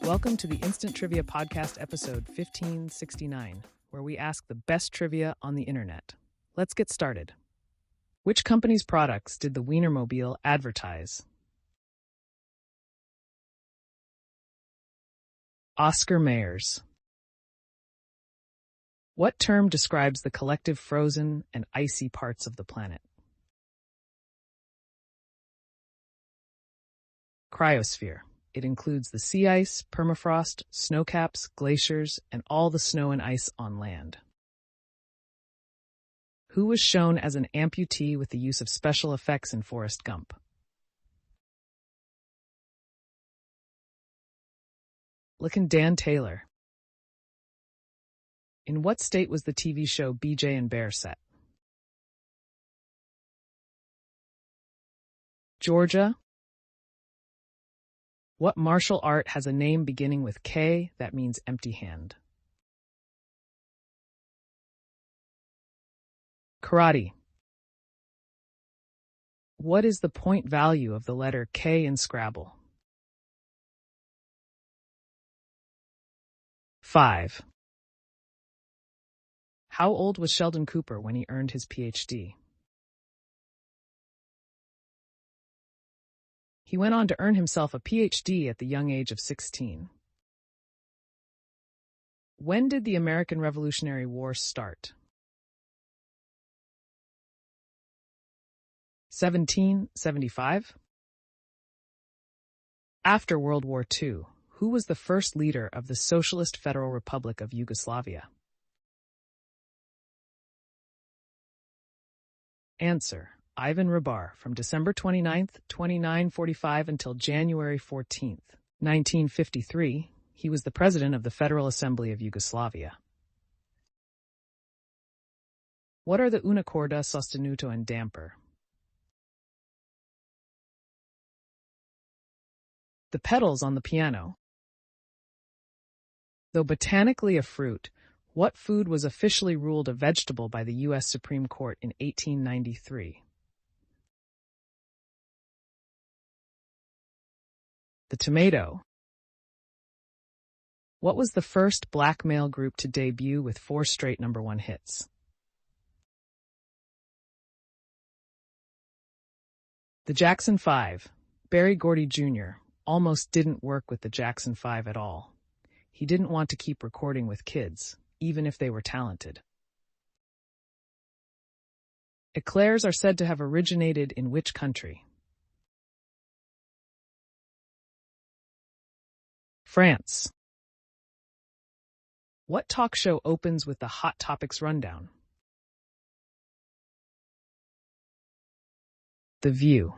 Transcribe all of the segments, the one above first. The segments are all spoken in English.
Welcome to the Instant Trivia Podcast episode 1569, where we ask the best trivia on the internet. Let's get started. Which company's products did the Wienermobile advertise? Oscar Mayer's. What term describes the collective frozen and icy parts of the planet? Cryosphere. It includes the sea ice, permafrost, snowcaps, glaciers, and all the snow and ice on land. Who was shown as an amputee with the use of special effects in Forrest Gump? Dan Taylor. In what state was the TV show BJ and Bear set? Georgia. What martial art has a name beginning with K that means empty hand? Karate. What is the point value of the letter K in Scrabble? 5. How old was Sheldon Cooper when he earned his PhD? He went on to earn himself a PhD at the young age of 16. When did the American Revolutionary War start? 1775? After World War II, who was the first leader of the Socialist Federal Republic of Yugoslavia? Answer: Ivan Hribar, from December 29, 2945 until January 14, 1953, he was the president of the Federal Assembly of Yugoslavia. What are the una corda, sostenuto, and damper? The pedals on the piano. Though botanically a fruit, what food was officially ruled a vegetable by the U.S. Supreme Court in 1893? The tomato. What was the first black male group to debut with 4 straight #1 hits? The Jackson 5. Berry Gordy Jr. almost didn't work with the Jackson 5 at all. He didn't want to keep recording with kids, even if they were talented. Eclairs are said to have originated in which country? France. What talk show opens with the Hot Topics rundown? The View.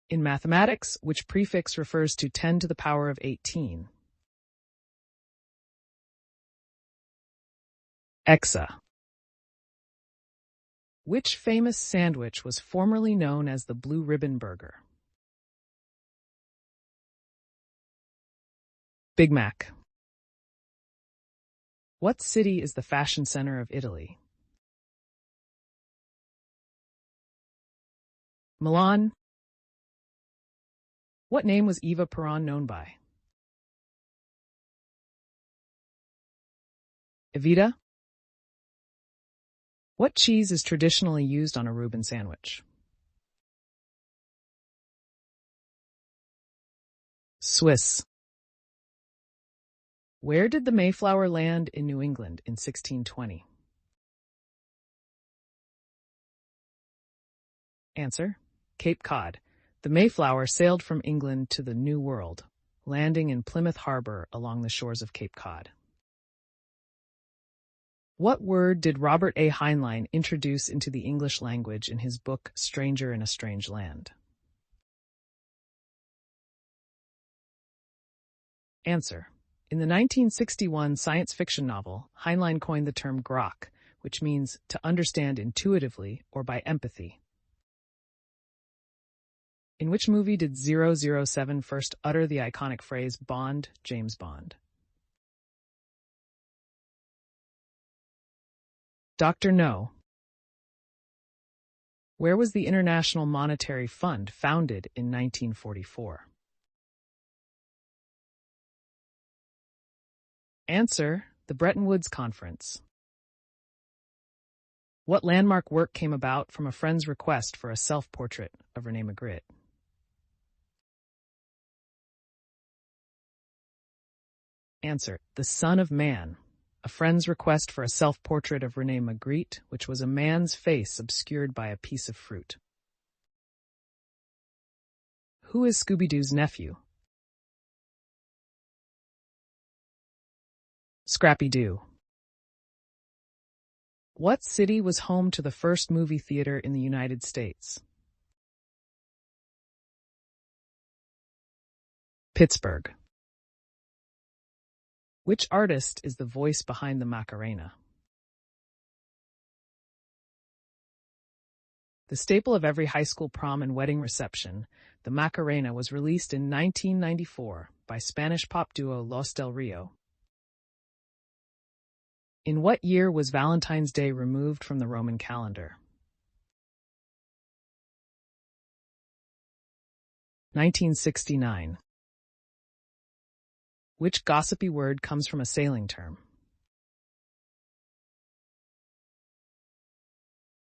In mathematics, which prefix refers to 10 to the power of 18? Exa. Which famous sandwich was formerly known as the Blue Ribbon Burger? Big Mac. What city is the fashion center of Italy? Milan. What name was Eva Peron known by? Evita. What cheese is traditionally used on a Reuben sandwich? Swiss. Where did the Mayflower land in New England in 1620? Answer: Cape Cod. The Mayflower sailed from England to the New World, landing in Plymouth Harbor along the shores of Cape Cod. What word did Robert A. Heinlein introduce into the English language in his book Stranger in a Strange Land? Answer: in the 1961 science fiction novel, Heinlein coined the term grok, which means to understand intuitively or by empathy. In which movie did 007 first utter the iconic phrase Bond, James Bond? Dr. No. Where was the International Monetary Fund founded in 1944? Answer: the Bretton Woods Conference. What landmark work came about from a friend's request for a self-portrait of Rene Magritte? Answer: The Son of Man. A friend's request for a self-portrait of Rene Magritte, which was a man's face obscured by a piece of fruit. Who is Scooby-Doo's nephew? Scrappy-Doo. What city was home to the first movie theater in the United States? Pittsburgh. Which artist is the voice behind the Macarena? The staple of every high school prom and wedding reception, the Macarena was released in 1994 by Spanish pop duo Los Del Rio. In what year was Valentine's Day removed from the Roman calendar? 1969. Which gossipy word comes from a sailing term?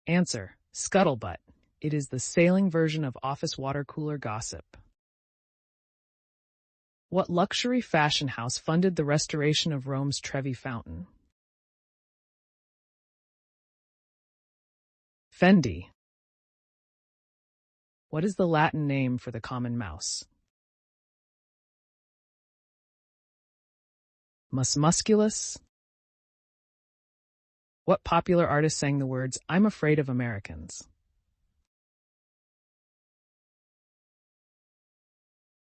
Answer: scuttlebutt. It is the sailing version of office water cooler gossip. What luxury fashion house funded the restoration of Rome's Trevi Fountain? Fendi. What is the Latin name for the common mouse? Mus musculus. What popular artist sang the words, "I'm afraid of Americans"?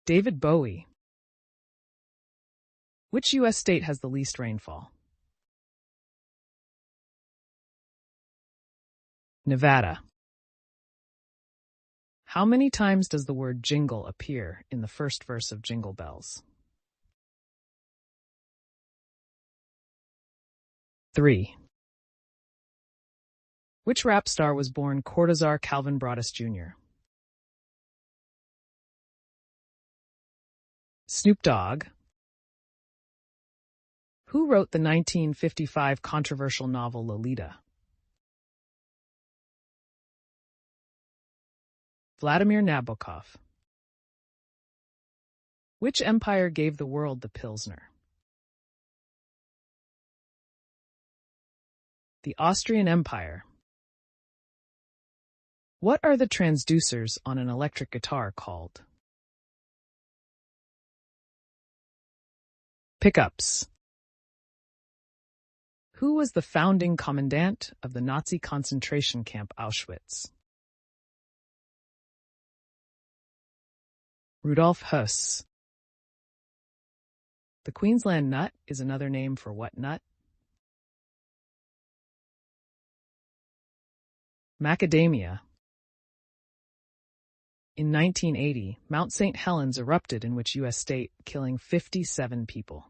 David Bowie. Which U.S. state has the least rainfall? Nevada. How many times does the word jingle appear in the first verse of Jingle Bells? 3. Which rap star was born Cortazar Calvin Broadus Jr.? Snoop Dogg. Who wrote the 1955 controversial novel Lolita? Vladimir Nabokov. Which empire gave the world the Pilsner? The Austrian Empire. What are the transducers on an electric guitar called? Pickups. Who was the founding commandant of the Nazi concentration camp Auschwitz? Rudolf Höss. The Queensland nut is another name for what nut? Macadamia. In 1980, Mount St. Helens erupted in which U.S. state, killing 57 people?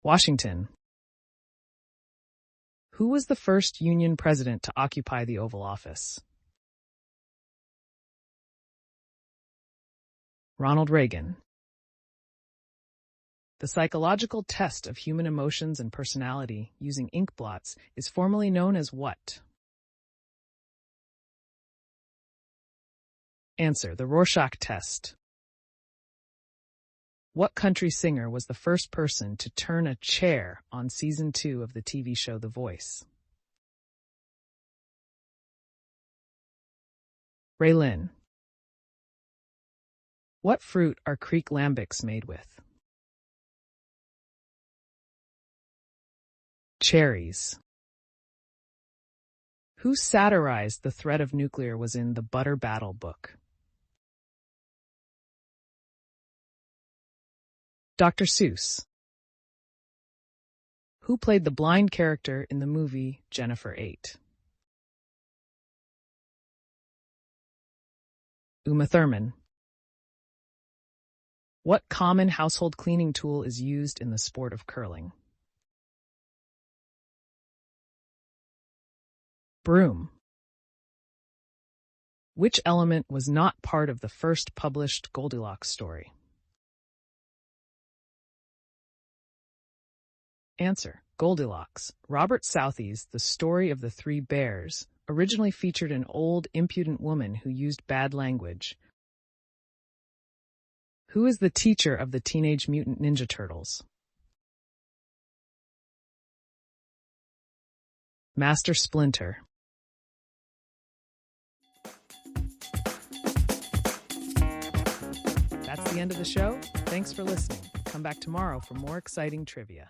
Washington. Who was the first Union president to occupy the Oval Office? Ronald Reagan. The psychological test of human emotions and personality using ink blots is formally known as what? Answer: the Rorschach test. What country singer was the first person to turn a chair on season 2 of the TV show The Voice? Ray Lynn. What fruit are Creek lambics made with? Cherries. Who satirized the threat of nuclear was in the Butter Battle book? Dr. Seuss. Who played the blind character in the movie Jennifer 8? Uma Thurman. What common household cleaning tool is used in the sport of curling? Broom. Which element was not part of the first published Goldilocks story? Answer: Goldilocks. Robert Southey's The Story of the Three Bears originally featured an old, impudent woman who used bad language. Who is the teacher of the Teenage Mutant Ninja Turtles? Master Splinter. That's the end of the show. Thanks for listening. Come back tomorrow for more exciting trivia.